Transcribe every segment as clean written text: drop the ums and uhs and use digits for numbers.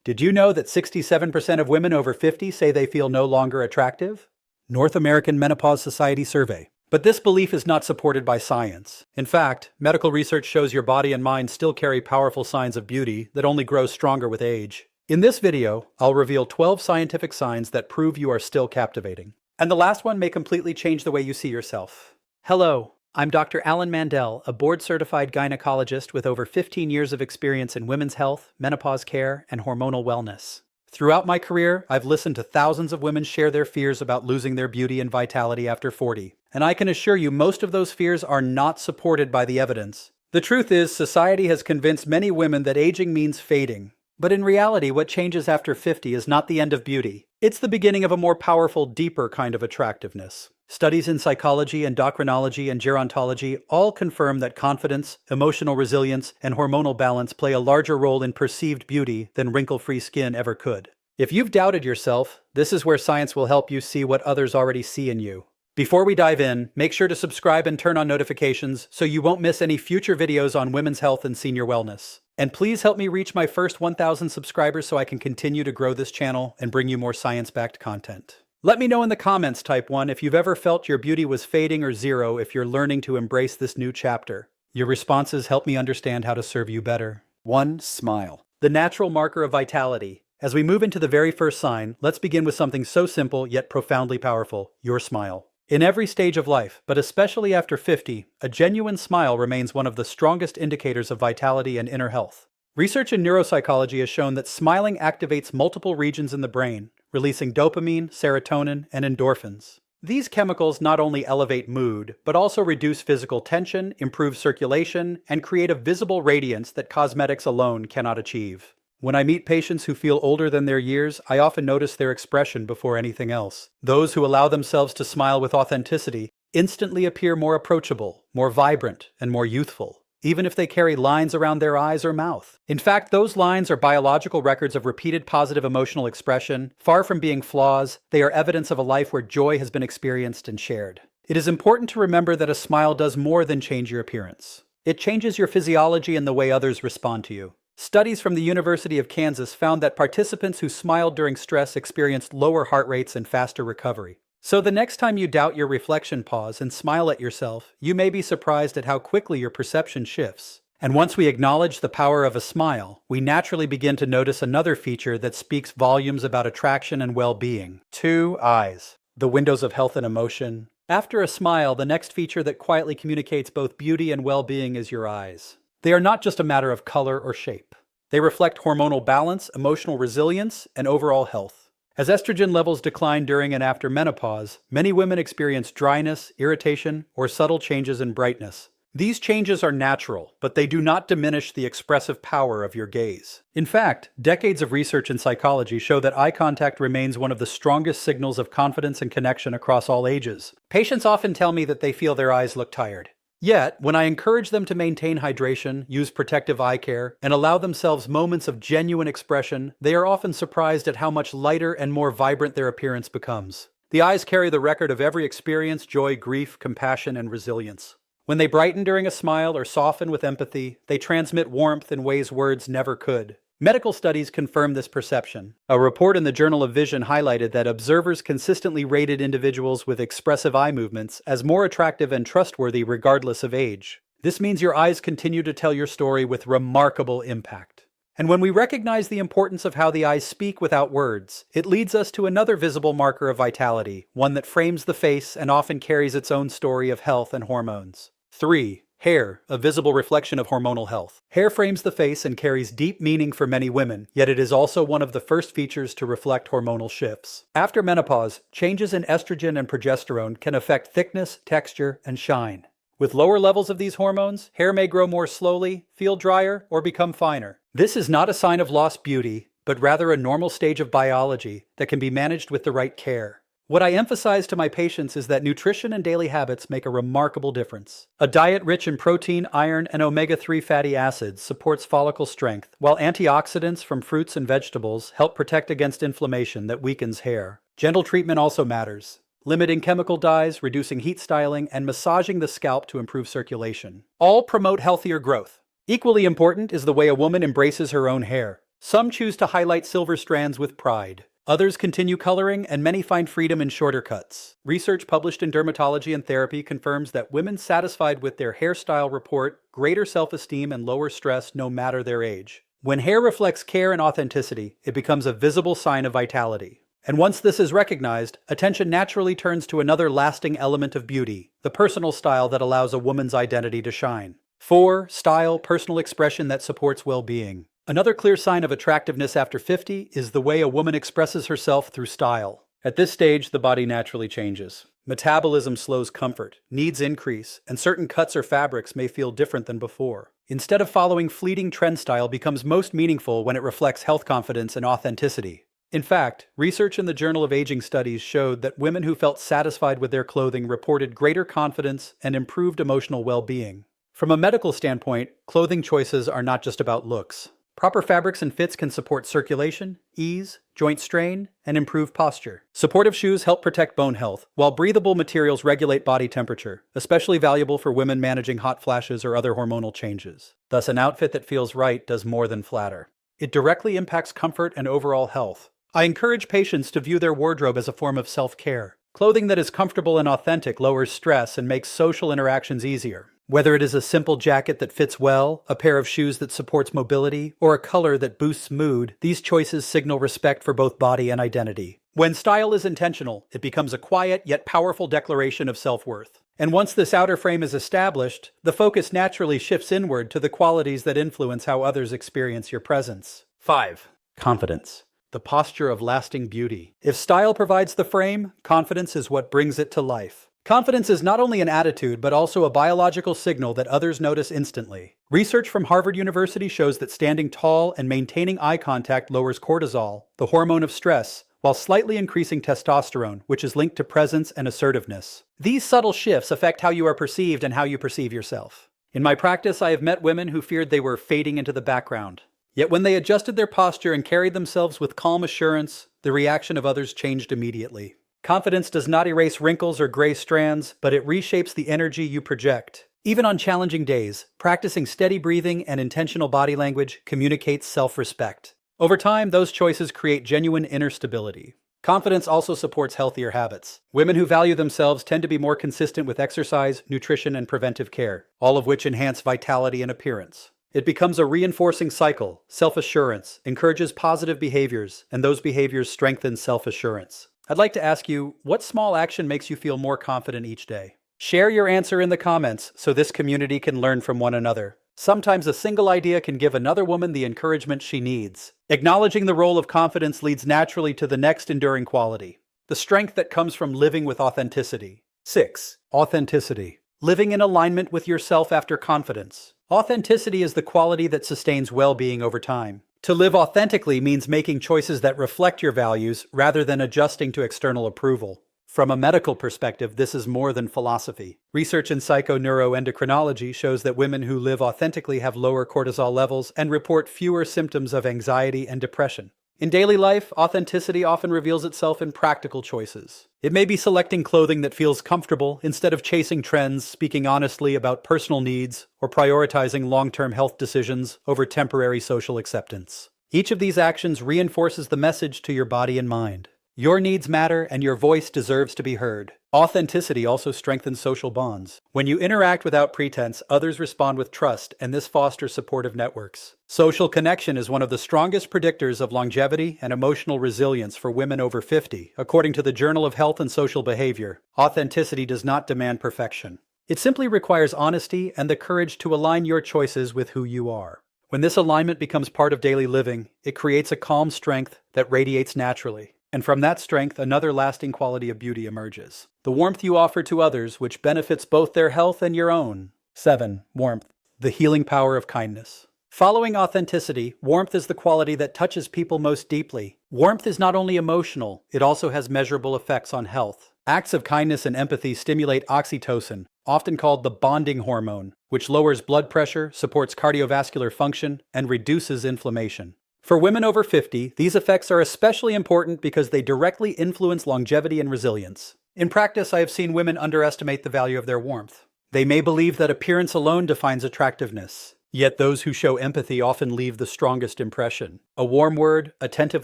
Did you know that 67% of women over 50 say they feel no longer attractive? North American Menopause Society survey. But this belief is not supported by science. In fact, medical research shows your body and mind still carry powerful signs of beauty that only grow stronger with age. In this video, I'll reveal 12 scientific signs that prove you are still captivating. And the last one may completely change the way you see yourself. Hello, I'm Dr. Alan Mandel, a board-certified gynecologist with over 15 years of experience in women's health, menopause care, and hormonal wellness. Throughout my career, I've listened to thousands of women share their fears about losing their beauty and vitality after 40. And I can assure you most of those fears are not supported by the evidence. The truth is, society has convinced many women that aging means fading. But in reality, what changes after 50 is not the end of beauty. It's the beginning of a more powerful, deeper kind of attractiveness. Studies in psychology, endocrinology, and gerontology all confirm that confidence, emotional resilience, and hormonal balance play a larger role in perceived beauty than wrinkle-free skin ever could. If you've doubted yourself, this is where science will help you see what others already see in you. Before we dive in, make sure to subscribe and turn on notifications so you won't miss any future videos on women's health and senior wellness. And please help me reach my first 1,000 subscribers so I can continue to grow this channel and bring you more science-backed content. Let me know in the comments, Type 1, if you've ever felt your beauty was fading, or 0 if you're learning to embrace this new chapter. Your responses help me understand how to serve you better. 1. Smile. The natural marker of vitality. As we move into the very first sign, let's begin with something so simple yet profoundly powerful: your smile. In every stage of life, but especially after 50, a genuine smile remains one of the strongest indicators of vitality and inner health. Research in neuropsychology has shown that smiling activates multiple regions in the brain, releasing dopamine, serotonin, and endorphins. These chemicals not only elevate mood, but also reduce physical tension, improve circulation, and create a visible radiance that cosmetics alone cannot achieve. When I meet patients who feel older than their years, I often notice their expression before anything else. Those who allow themselves to smile with authenticity instantly appear more approachable, more vibrant, and more youthful, even if they carry lines around their eyes or mouth. In fact, those lines are biological records of repeated positive emotional expression. Far from being flaws, they are evidence of a life where joy has been experienced and shared. It is important to remember that a smile does more than change your appearance. It changes your physiology and the way others respond to you. Studies from the University of Kansas found that participants who smiled during stress experienced lower heart rates and faster recovery. So the next time you doubt your reflection, pause and smile at yourself. You may be surprised at how quickly your perception shifts. And once we acknowledge the power of a smile, we naturally begin to notice another feature that speaks volumes about attraction and well-being. 2. Eyes. The windows of health and emotion. After a smile, the next feature that quietly communicates both beauty and well-being is your eyes. They are not just a matter of color or shape. They reflect hormonal balance, emotional resilience, and overall health. As estrogen levels decline during and after menopause, many women experience dryness, irritation, or subtle changes in brightness. These changes are natural, but they do not diminish the expressive power of your gaze. In fact, decades of research in psychology show that eye contact remains one of the strongest signals of confidence and connection across all ages. Patients often tell me that they feel their eyes look tired. Yet, when I encourage them to maintain hydration, use protective eye care, and allow themselves moments of genuine expression, they are often surprised at how much lighter and more vibrant their appearance becomes. The eyes carry the record of every experience: joy, grief, compassion, and resilience. When they brighten during a smile or soften with empathy, they transmit warmth in ways words never could. Medical studies confirm this perception. A report in the Journal of Vision highlighted that observers consistently rated individuals with expressive eye movements as more attractive and trustworthy regardless of age. This means your eyes continue to tell your story with remarkable impact. And when we recognize the importance of how the eyes speak without words, it leads us to another visible marker of vitality, one that frames the face and often carries its own story of health and hormones. 3. Hair, a visible reflection of hormonal health. Hair frames the face and carries deep meaning for many women, yet it is also one of the first features to reflect hormonal shifts. After menopause, changes in estrogen and progesterone can affect thickness, texture, and shine. With lower levels of these hormones, hair may grow more slowly, feel drier, or become finer. This is not a sign of lost beauty, but rather a normal stage of biology that can be managed with the right care. What I emphasize to my patients is that nutrition and daily habits make a remarkable difference. A diet rich in protein, iron, and omega-3 fatty acids supports follicle strength, while antioxidants from fruits and vegetables help protect against inflammation that weakens hair. Gentle treatment also matters. Limiting chemical dyes, reducing heat styling, and massaging the scalp to improve circulation all promote healthier growth. Equally important is the way a woman embraces her own hair. Some choose to highlight silver strands with pride. Others continue coloring, and many find freedom in shorter cuts. Research published in Dermatology and Therapy confirms that women satisfied with their hairstyle report greater self-esteem and lower stress no matter their age. When hair reflects care and authenticity, it becomes a visible sign of vitality. And once this is recognized, attention naturally turns to another lasting element of beauty, the personal style that allows a woman's identity to shine. 4. Style, personal expression that supports well-being. Another clear sign of attractiveness after 50 is the way a woman expresses herself through style. At this stage, the body naturally changes. Metabolism slows comfort, needs increase, and certain cuts or fabrics may feel different than before. Instead of following fleeting trend, style becomes most meaningful when it reflects health confidence and authenticity. In fact, research in the Journal of Aging Studies showed that women who felt satisfied with their clothing reported greater confidence and improved emotional well-being. From a medical standpoint, clothing choices are not just about looks. Proper fabrics and fits can support circulation, ease, joint strain, and improve posture. Supportive shoes help protect bone health, while breathable materials regulate body temperature, especially valuable for women managing hot flashes or other hormonal changes. Thus, an outfit that feels right does more than flatter. It directly impacts comfort and overall health. I encourage patients to view their wardrobe as a form of self-care. Clothing that is comfortable and authentic lowers stress and makes social interactions easier. Whether it is a simple jacket that fits well, a pair of shoes that supports mobility, or a color that boosts mood, these choices signal respect for both body and identity. When style is intentional, it becomes a quiet yet powerful declaration of self-worth. And once this outer frame is established, the focus naturally shifts inward to the qualities that influence how others experience your presence. 5. Confidence. The posture of lasting beauty. If style provides the frame, confidence is what brings it to life. Confidence is not only an attitude, but also a biological signal that others notice instantly. Research from Harvard University shows that standing tall and maintaining eye contact lowers cortisol, the hormone of stress, while slightly increasing testosterone, which is linked to presence and assertiveness. These subtle shifts affect how you are perceived and how you perceive yourself. In my practice, I have met women who feared they were fading into the background. Yet when they adjusted their posture and carried themselves with calm assurance, the reaction of others changed immediately. Confidence does not erase wrinkles or gray strands, but it reshapes the energy you project. Even on challenging days, practicing steady breathing and intentional body language communicates self-respect. Over time, those choices create genuine inner stability. Confidence also supports healthier habits. Women who value themselves tend to be more consistent with exercise, nutrition, and preventive care, all of which enhance vitality and appearance. It becomes a reinforcing cycle. Self-assurance encourages positive behaviors, and those behaviors strengthen self-assurance. I'd like to ask you, what small action makes you feel more confident each day? Share your answer in the comments so this community can learn from one another. Sometimes a single idea can give another woman the encouragement she needs. Acknowledging the role of confidence leads naturally to the next enduring quality, the strength that comes from living with authenticity. 6. Authenticity. Living in alignment with yourself after confidence. Authenticity is the quality that sustains well-being over time. To live authentically means making choices that reflect your values rather than adjusting to external approval. From a medical perspective, this is more than philosophy. Research in psychoneuroendocrinology shows that women who live authentically have lower cortisol levels and report fewer symptoms of anxiety and depression. In daily life, authenticity often reveals itself in practical choices. It may be selecting clothing that feels comfortable instead of chasing trends, speaking honestly about personal needs, or prioritizing long-term health decisions over temporary social acceptance. Each of these actions reinforces the message to your body and mind. Your needs matter, and your voice deserves to be heard. Authenticity also strengthens social bonds. When you interact without pretense, others respond with trust, and this fosters supportive networks. Social connection is one of the strongest predictors of longevity and emotional resilience for women over 50, according to the Journal of Health and Social Behavior. Authenticity does not demand perfection. It simply requires honesty and the courage to align your choices with who you are. When this alignment becomes part of daily living, it creates a calm strength that radiates naturally. And from that strength, another lasting quality of beauty emerges. The warmth you offer to others, which benefits both their health and your own. 7. Warmth. The healing power of kindness. Following authenticity, warmth is the quality that touches people most deeply. Warmth is not only emotional, it also has measurable effects on health. Acts of kindness and empathy stimulate oxytocin, often called the bonding hormone, which lowers blood pressure, supports cardiovascular function, and reduces inflammation. For women over 50, these effects are especially important because they directly influence longevity and resilience. In practice, I have seen women underestimate the value of their warmth. They may believe that appearance alone defines attractiveness. Yet those who show empathy often leave the strongest impression. A warm word, attentive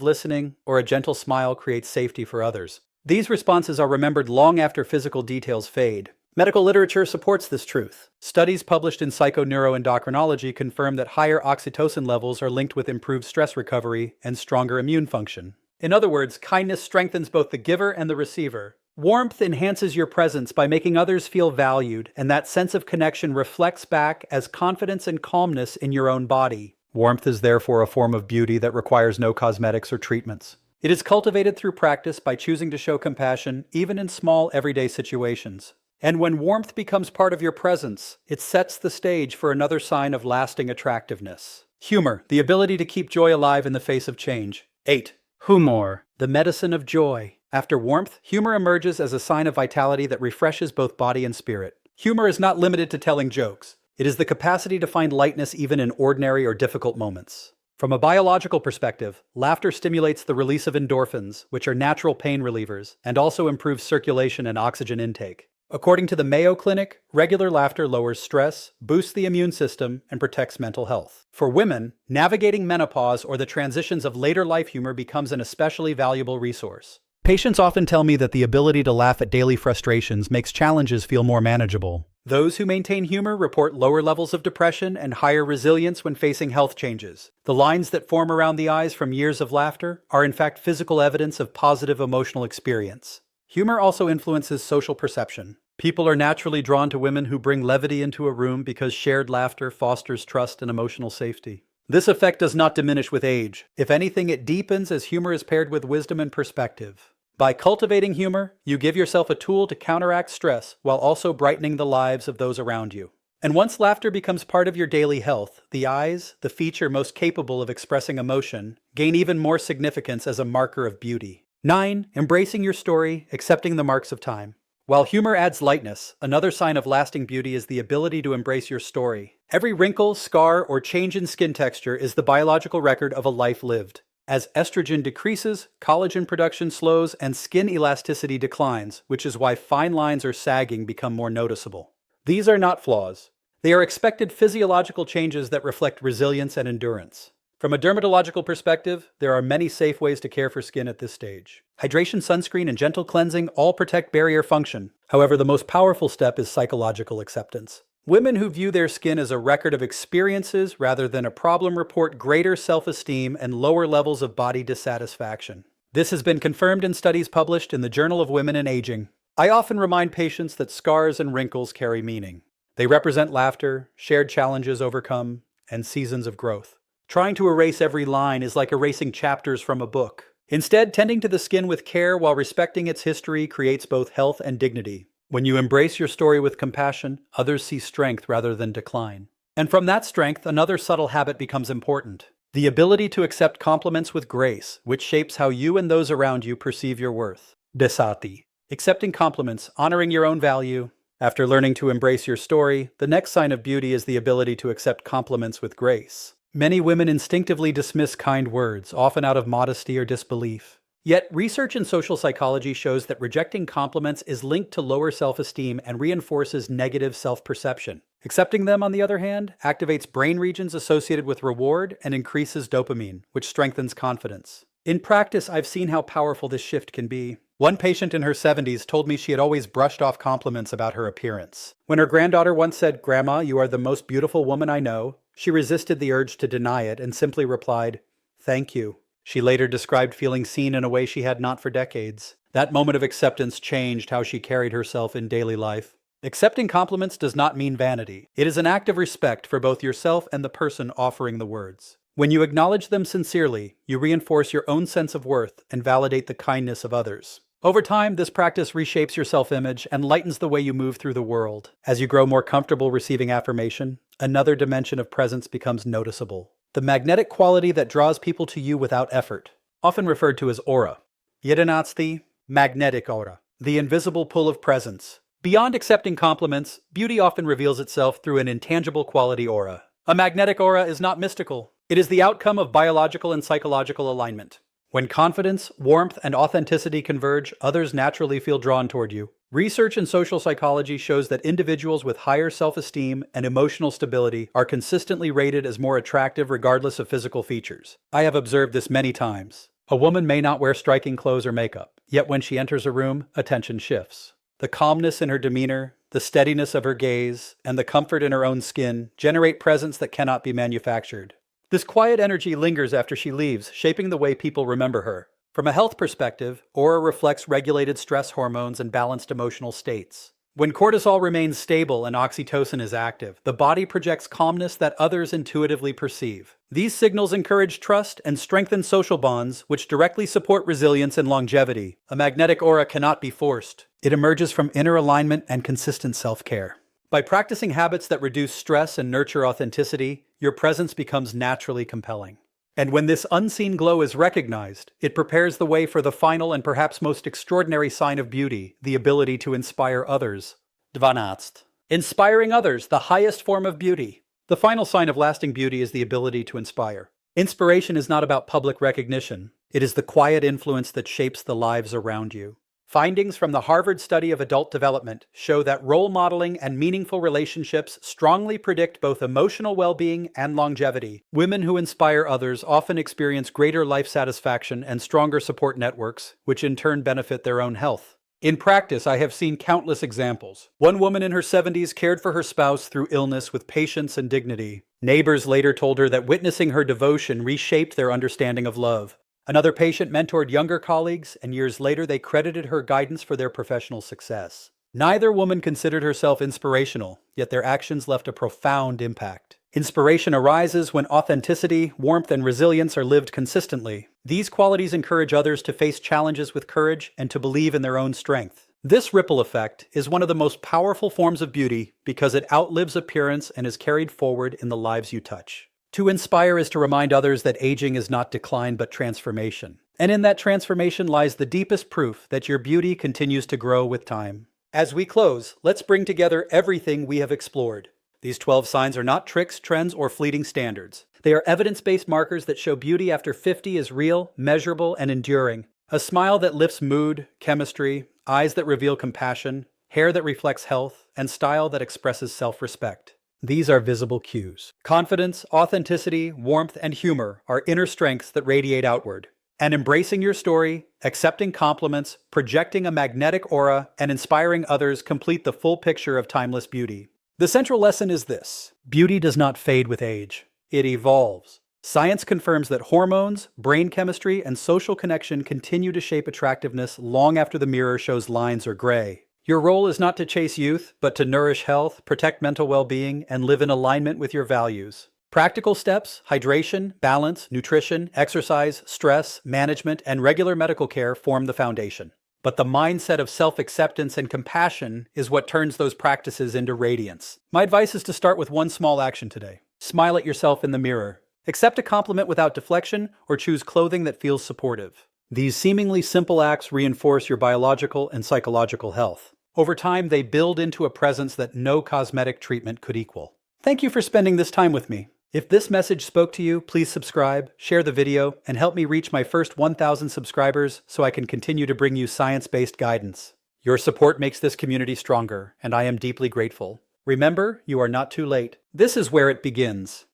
listening, or a gentle smile creates safety for others. These responses are remembered long after physical details fade. Medical literature supports this truth. Studies published in psychoneuroendocrinology confirm that higher oxytocin levels are linked with improved stress recovery and stronger immune function. In other words, kindness strengthens both the giver and the receiver. Warmth enhances your presence by making others feel valued, and that sense of connection reflects back as confidence and calmness in your own body. Warmth is therefore a form of beauty that requires no cosmetics or treatments. It is cultivated through practice by choosing to show compassion even in small everyday situations. And when warmth becomes part of your presence, it sets the stage for another sign of lasting attractiveness. Humor, the ability to keep joy alive in the face of change. 8. Humor, the medicine of joy. After warmth, humor emerges as a sign of vitality that refreshes both body and spirit. Humor is not limited to telling jokes. It is the capacity to find lightness even in ordinary or difficult moments. From a biological perspective, laughter stimulates the release of endorphins, which are natural pain relievers, and also improves circulation and oxygen intake. According to the Mayo Clinic, regular laughter lowers stress, boosts the immune system, and protects mental health. For women, navigating menopause or the transitions of later life humor becomes an especially valuable resource. Patients often tell me that the ability to laugh at daily frustrations makes challenges feel more manageable. Those who maintain humor report lower levels of depression and higher resilience when facing health changes. The lines that form around the eyes from years of laughter are in fact physical evidence of positive emotional experience. Humor also influences social perception. People are naturally drawn to women who bring levity into a room because shared laughter fosters trust and emotional safety. This effect does not diminish with age. If anything, it deepens as humor is paired with wisdom and perspective. By cultivating humor, you give yourself a tool to counteract stress while also brightening the lives of those around you. And once laughter becomes part of your daily health, the eyes, the feature most capable of expressing emotion, gain even more significance as a marker of beauty. 9. Embracing your story, accepting the marks of time. While humor adds lightness, another sign of lasting beauty is the ability to embrace your story. Every wrinkle, scar, or change in skin texture is the biological record of a life lived. As estrogen decreases, collagen production slows, and skin elasticity declines, which is why fine lines or sagging become more noticeable. These are not flaws. They are expected physiological changes that reflect resilience and endurance. From a dermatological perspective, there are many safe ways to care for skin at this stage. Hydration, sunscreen, and gentle cleansing all protect barrier function. However, the most powerful step is psychological acceptance. Women who view their skin as a record of experiences rather than a problem report greater self-esteem and lower levels of body dissatisfaction. This has been confirmed in studies published in the Journal of Women and Aging. I often remind patients that scars and wrinkles carry meaning. They represent laughter, shared challenges overcome, and seasons of growth. Trying to erase every line is like erasing chapters from a book. Instead, tending to the skin with care while respecting its history creates both health and dignity. When you embrace your story with compassion, others see strength rather than decline. And from that strength, another subtle habit becomes important. The ability to accept compliments with grace, which shapes how you and those around you perceive your worth. Desati. Accepting compliments, honoring your own value. After learning to embrace your story, the next sign of beauty is the ability to accept compliments with grace. Many women instinctively dismiss kind words, often out of modesty or disbelief. Yet, research in social psychology shows that rejecting compliments is linked to lower self-esteem and reinforces negative self-perception. Accepting them, on the other hand, activates brain regions associated with reward and increases dopamine, which strengthens confidence. In practice, I've seen how powerful this shift can be. One patient in her 70s told me she had always brushed off compliments about her appearance. When her granddaughter once said, "Grandma, you are the most beautiful woman I know," she resisted the urge to deny it and simply replied, "Thank you." She later described feeling seen in a way she had not for decades. That moment of acceptance changed how she carried herself in daily life. Accepting compliments does not mean vanity. It is an act of respect for both yourself and the person offering the words. When you acknowledge them sincerely, you reinforce your own sense of worth and validate the kindness of others. Over time, this practice reshapes your self-image and lightens the way you move through the world. As you grow more comfortable receiving affirmation, another dimension of presence becomes noticeable. The magnetic quality that draws people to you without effort, often referred to as aura. Jedenatsti, magnetic aura, the invisible pull of presence. Beyond accepting compliments, beauty often reveals itself through an intangible quality aura. A magnetic aura is not mystical. It is the outcome of biological and psychological alignment. When confidence, warmth, and authenticity converge, others naturally feel drawn toward you. Research in social psychology shows that individuals with higher self-esteem and emotional stability are consistently rated as more attractive regardless of physical features. I have observed this many times. A woman may not wear striking clothes or makeup, yet when she enters a room, attention shifts. The calmness in her demeanor, the steadiness of her gaze, and the comfort in her own skin generate presence that cannot be manufactured. This quiet energy lingers after she leaves, shaping the way people remember her. From a health perspective, aura reflects regulated stress hormones and balanced emotional states. When cortisol remains stable and oxytocin is active, the body projects calmness that others intuitively perceive. These signals encourage trust and strengthen social bonds, which directly support resilience and longevity. A magnetic aura cannot be forced. It emerges from inner alignment and consistent self-care. By practicing habits that reduce stress and nurture authenticity, your presence becomes naturally compelling. And when this unseen glow is recognized, it prepares the way for the final and perhaps most extraordinary sign of beauty, the ability to inspire others. 12. Inspiring others, the highest form of beauty. The final sign of lasting beauty is the ability to inspire. Inspiration is not about public recognition. It is the quiet influence that shapes the lives around you. Findings from the Harvard study of adult development show that role modeling and meaningful relationships strongly predict both emotional well-being and longevity. Women who inspire others often experience greater life satisfaction and stronger support networks, which in turn benefit their own health. In practice, I have seen countless examples. One woman in her 70s cared for her spouse through illness with patience and dignity. Neighbors later told her that witnessing her devotion reshaped their understanding of love. Another patient mentored younger colleagues, and years later they credited her guidance for their professional success. Neither woman considered herself inspirational, yet their actions left a profound impact. Inspiration arises when authenticity, warmth, and resilience are lived consistently. These qualities encourage others to face challenges with courage and to believe in their own strength. This ripple effect is one of the most powerful forms of beauty because it outlives appearance and is carried forward in the lives you touch. To inspire is to remind others that aging is not decline but transformation. And in that transformation lies the deepest proof that your beauty continues to grow with time. As we close, let's bring together everything we have explored. These 12 signs are not tricks, trends, or fleeting standards. They are evidence-based markers that show beauty after 50 is real, measurable, and enduring. A smile that lifts mood, chemistry, eyes that reveal compassion, hair that reflects health, and style that expresses self-respect. These are visible cues. Confidence, authenticity, warmth, and humor are inner strengths that radiate outward. And embracing your story, accepting compliments, projecting a magnetic aura, and inspiring others complete the full picture of timeless beauty. The central lesson is this: beauty does not fade with age. It evolves. Science confirms that hormones, brain chemistry, and social connection continue to shape attractiveness long after the mirror shows lines or gray. Your role is not to chase youth, but to nourish health, protect mental well-being, and live in alignment with your values. Practical steps, hydration, balance, nutrition, exercise, stress, management, and regular medical care form the foundation. But the mindset of self-acceptance and compassion is what turns those practices into radiance. My advice is to start with one small action today. Smile at yourself in the mirror. Accept a compliment without deflection, or choose clothing that feels supportive. These seemingly simple acts reinforce your biological and psychological health. Over time, they build into a presence that no cosmetic treatment could equal. Thank you for spending this time with me. If this message spoke to you, please subscribe, share the video, and help me reach my first 1,000 subscribers so I can continue to bring you science-based guidance. Your support makes this community stronger, and I am deeply grateful. Remember, you are not too late. This is where it begins.